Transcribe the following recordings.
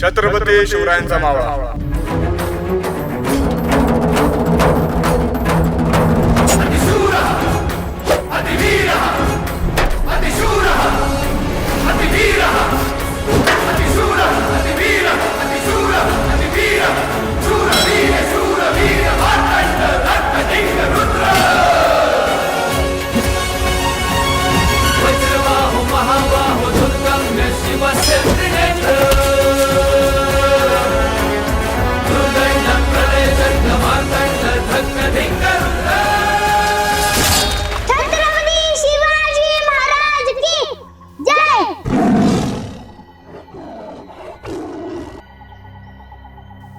छत्रपती शिवरायांचा मावळा.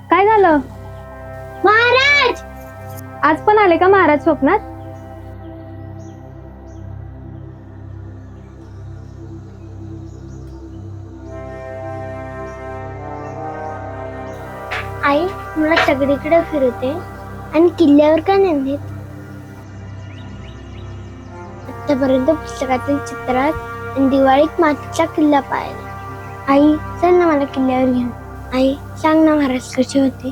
काय झालं महाराज? आज पण आले का महाराज स्वप्नात? आई मला सगळीकडे फिरवते आणि किल्ल्यावर का नेत? आतापर्यंत पुस्तकातील चित्रात आणि दिवाळीत मातीचा किल्ला पाहिला. आई चल ना मला किल्ल्यावर घेऊन. आई सांग ना महाराज कसे होते?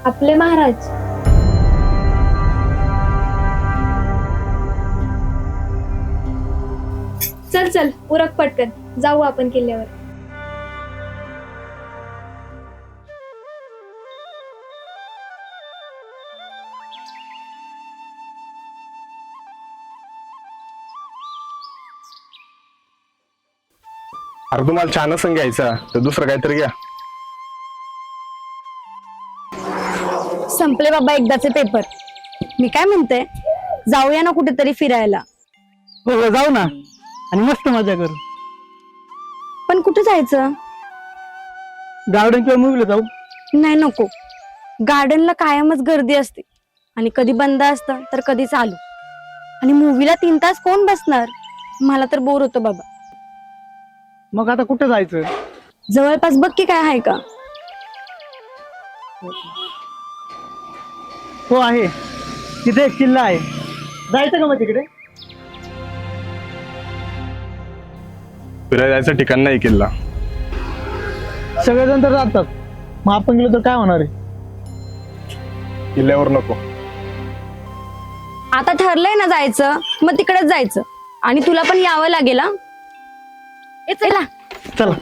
आपले महाराज चल चल उरक पटकन, जाऊ आपण किल्ल्यावर. अरे तुम्हाला छान संग घ्यायचा तर दुसरं काहीतरी घ्या. संपले बाबा एकदाचे पेपर. मी काय म्हणते, जाऊया ना कुठेतरी फिरायला. हो जाऊ ना, आणि मस्त मजा करू. पण कुठे जायचं? गार्डन किंवा मूवीला जाऊ. नाही नको, गार्डनला कायमच गर्दी असते आणि कधी बंद असतं तर कधी चालू. आणि मूवीला 3 तास कोण बसणार? मला तर बोर होतो बाबा. मग आता कुठे जायचं? जवळपास बघ की काय आहे का. हो आहे, तिथे एक किल्ला आहे. जायचं का मग तिकडे? फिरायला जायचं ठिकाण नाही किल्ला. सगळेजण तर जातात, मग आपण गेलो तर काय होणार आहे? किल्ल्यावर नको. आता ठरलंय ना जायचं, मग तिकडेच जायचं. आणि तुला पण यावं लागेल हा. चला चला.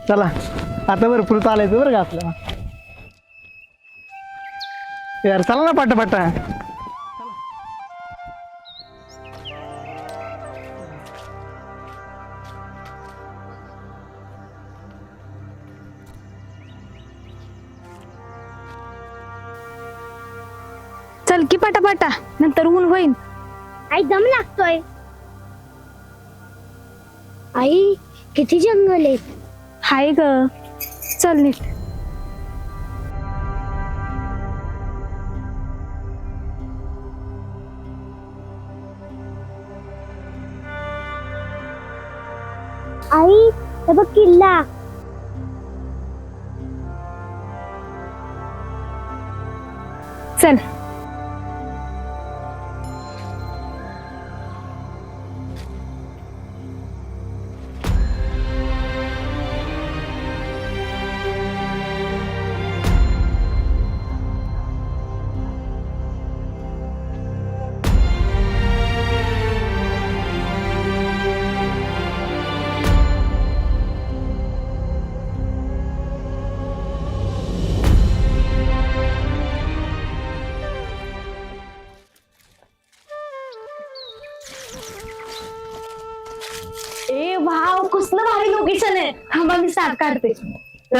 चला आता भरपूर चालायचं बरं का आपल्याला. यार चला ना पाटा. चल की पटापटा, नंतर ऊन होईल. आई दम लागतोय. आई किती जंगल आहेत. हाय ग, चल नीट. आई हे बघ किल्ला. चल. वाव कसलं भारी लोकेशन आहे. थांबा मी स्टार्ट काढते.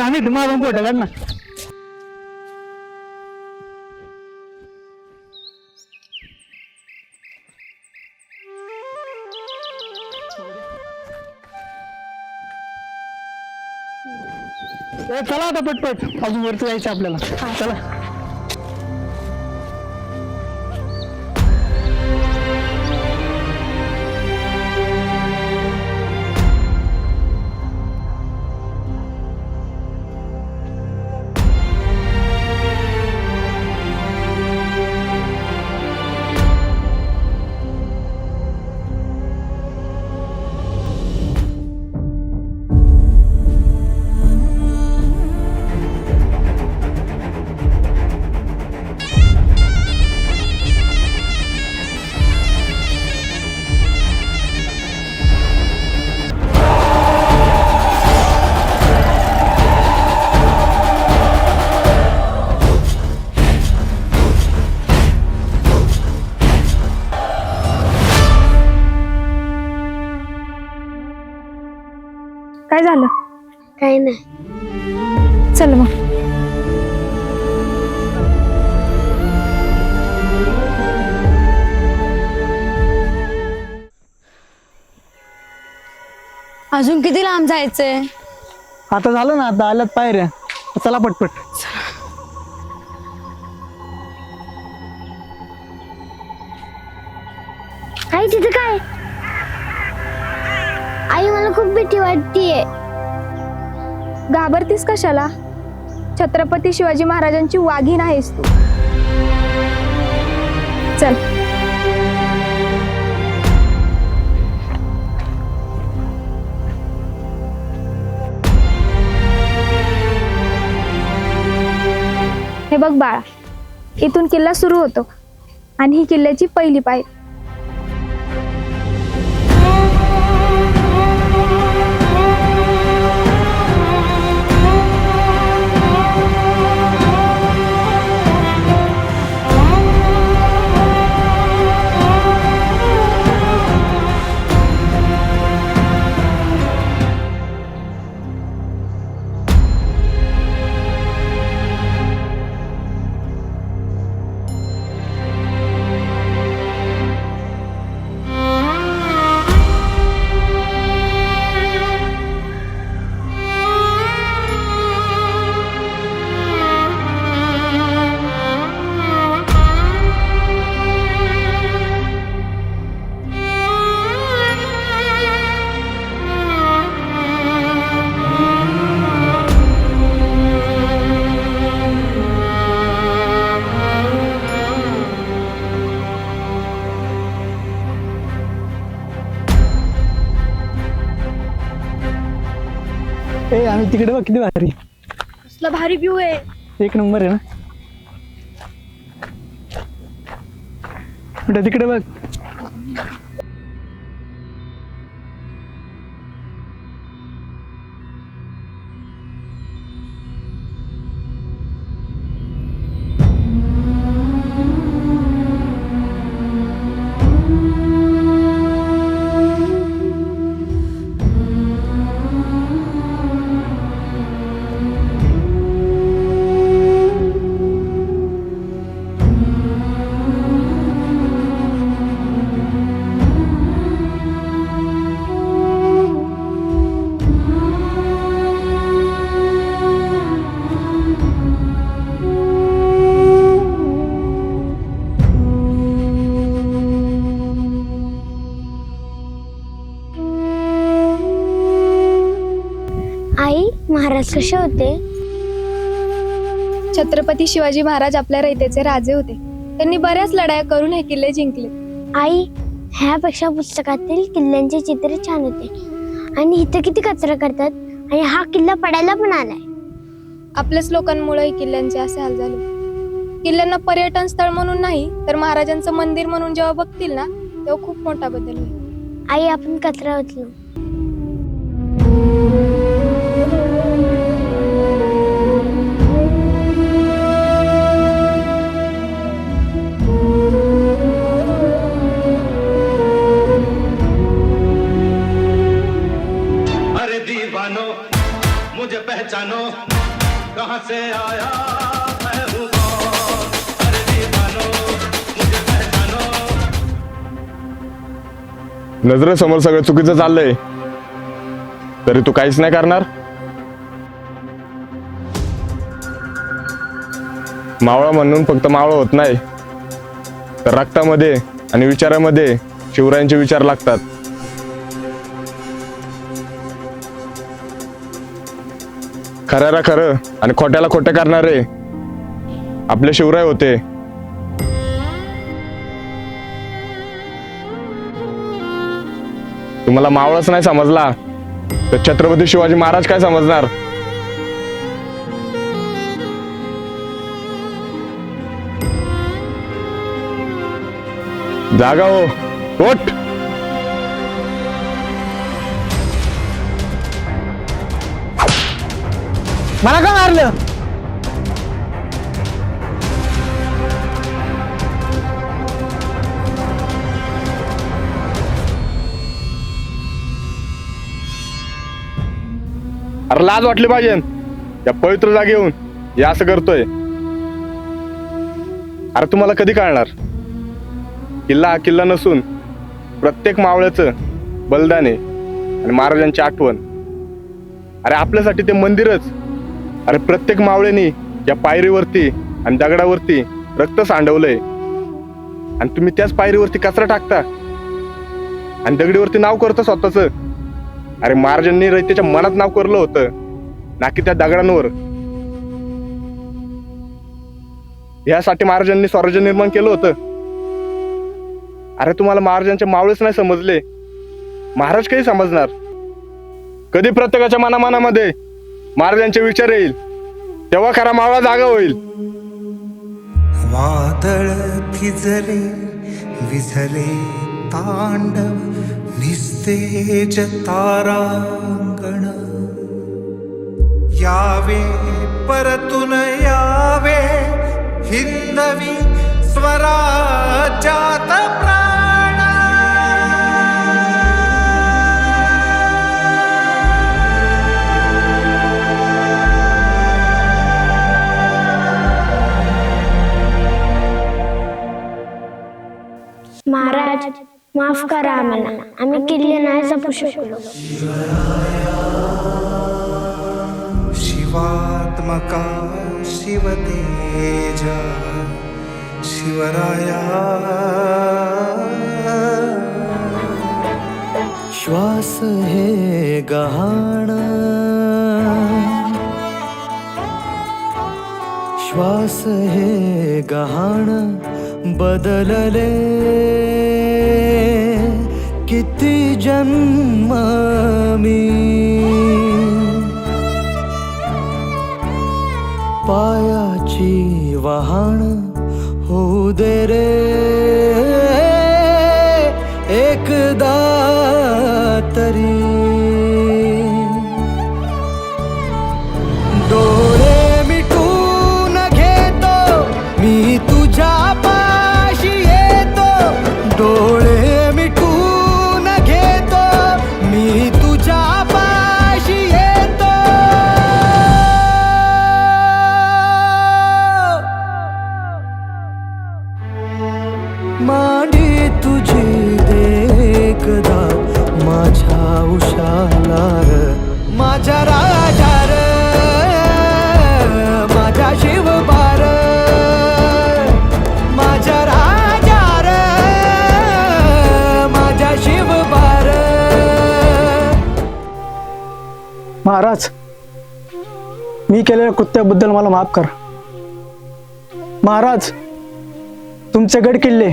आम्ही तुम्हाला फोटो काढ ना. चला आता पटपट अजून वरती जायचं आपल्याला. चला. काय झालं? काही नाही. चल मग. अजून किती लांब जायचंय? आता झालं ना, आता आल्यात पायऱ्या. चला पटपट. आई तिथे काय? आई मला खूप भीती वाटतेय. घाबरतीस कशाला? छत्रपती शिवाजी महाराजांची वाघीण आहेस तू. चल. हे बघ बाळा, इथून किल्ला सुरू होतो आणि ही किल्ल्याची पहिली पायरी. आम्ही तिकडे बघ किती भारी. कसला भारी व्ह्यू आहे. एक नंबर आहे ना. बेटा तिकडे बघ. आई महाराज कसे होते? छत्रपती शिवाजी महाराज आपल्या रयतेचे राजे होते. त्यांनी बऱ्याच लढाया करून हे किल्ले जिंकले. आई ह्यापेक्षा पुस्तकातील किल्ल्यांचे चित्र छान होते. आणि इथं किती कचरा करतात आणि हा किल्ला पडायला पण आलाय. आपल्याच लोकांमुळे किल्ल्यांचे असे हाल झाले. किल्ल्यांना पर्यटन स्थळ म्हणून नाही तर महाराजांचं मंदिर म्हणून जेव्हा बघतील ना तेव्हा खूप मोठा बदल होईल. आई आपण कचरा उचलू. नजरेसमोर सगळं चुकीचं चाललंय तरी तू काहीच नाही करणार. मावळा म्हणून फक्त मावळा होत नाही, तर रक्तामध्ये आणि विचारामध्ये शिवरायांचे विचार लागतात. खऱ्याला खरं आणि खोट्याला खोटे करणारे आपले शिवराय होते. तुम्हाला मावळच नाही समजला तर छत्रपती शिवाजी महाराज काय समजणार. जागा हो, उठ. मला का मारलं? अरे लाज वाटली पाहिजे या पवित्र जागेहून हे असं करतोय. अरे तुम्हाला कधी कळणार किल्ला हा किल्ला नसून प्रत्येक मावळ्याचं बलिदान आहे आणि महाराजांची आठवण. अरे आपल्यासाठी ते मंदिरच. अरे प्रत्येक मावळ्यानी या पायरीवरती आणि दगडावरती रक्त सांडवलंय आणि तुम्ही त्याच पायरीवरती कचरा टाकता आणि दगडीवरती नाव करता स्वतःच. अरे महाराजांनी रयतेच्या मनात नाव करलं होतं ना की त्या दगडांवर. यासाठी महाराजांनी स्वराज्य निर्माण केलं होतं. अरे तुम्हाला महाराजांचे मावळेच नाही समजले, महाराज काही समजणार कधी. प्रत्येकाच्या मनामनामध्ये महाराजांचे विचार येईल तेव्हा खरा मावळा जागा होईल. वादळ थिजले विझले तांडव निस्तेज तारांगण. यावे परतून यावे हिंदवी स्वराज्यात प्राण. महाराज माफ करा आम्हाला, आम्ही किल्ले नाही जपू शकलो. शिवात्मका शिवतेजा शिवराया. श्वास हे गहाण श्वास हे गहाण बदलले किती जन्म मी. पायाची वहाण होऊ दे रे एकदा तरी. डोळे मिटून घेतो मी तुझ्या पाशी येतो. डोळे मिटून घेतो मी तुझ्या पाशी येतो. मांडी तुझी देखदा माझ्या उशाला माझ्या राजार माझ्या शिवबार माझ्या राजार माझ्या शिवबार. महाराज, मी केलेल्या कृत्याबद्दल मला माफ करा. महाराज, तुमचे गड किल्ले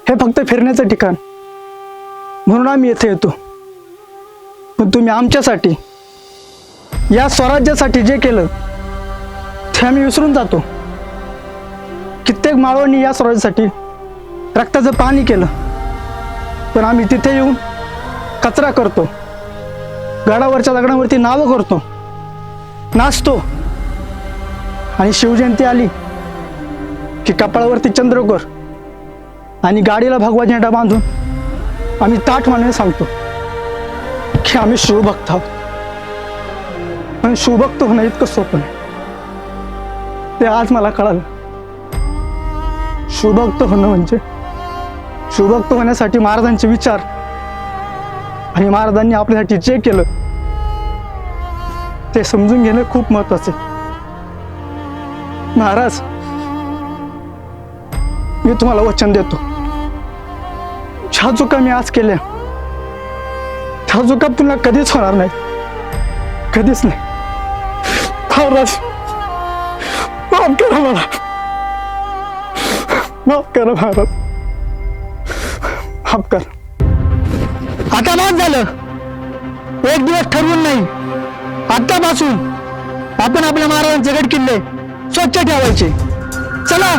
हे फक्त फिरण्याचं ठिकाण म्हणून आम्ही येथे येतो, पण तुम्ही आमच्यासाठी या स्वराज्यासाठी जे केलं ते आम्ही विसरून जातो. कित्येक मावळ्यांनी या स्वराज्यासाठी रक्ताचं पाणी केलं, पण आम्ही तिथे येऊन कचरा करतो, गडावरच्या दगडावरती नावं करतो, नाचतो आणि शिवजयंती आली की कपाळावरती चंद्रकोर आणि गाडीला भगवा झेंडा बांधून आम्ही ताठ मानेने सांगतो की आम्ही शिवभक्त आहोत. पण शिवभक्त होणं इतकं सोपं नाही, ते आज मला कळालं. शिवभक्त होणं म्हणजे शिवभक्त होण्यासाठी महाराजांचे विचार आणि महाराजांनी आपल्यासाठी जे केलं ते समजून घेणं खूप महत्वाचे. महाराज, मी तुम्हाला वचन देतो, ज्या चुका मी आज केल्या त्या चुका पुन्हा कधीच होणार नाही, कधीच नाही. महाराज, माफ करा मला, माफ करा महाराज, माफ करा. आता माफ झालं. एक दिवस ठरवून नाही, आतापासून आपण आपल्या महाराजांचे गड किल्ले स्वच्छ ठेवायचे. चला.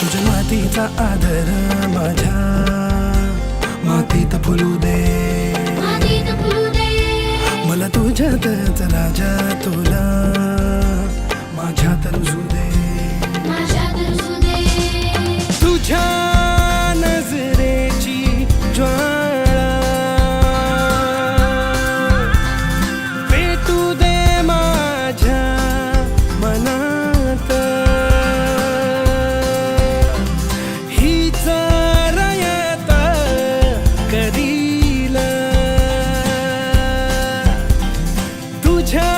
तुझ्या मातीचा आदर माझ्या मातीत फुलू दे, मला तुझ्यातच राजा तुला माझ्यात रुजू दे. तुझ्या नजरेची ज्वाळा पेटू दे माझ्या मनात, हीच रयत करील तुझ्या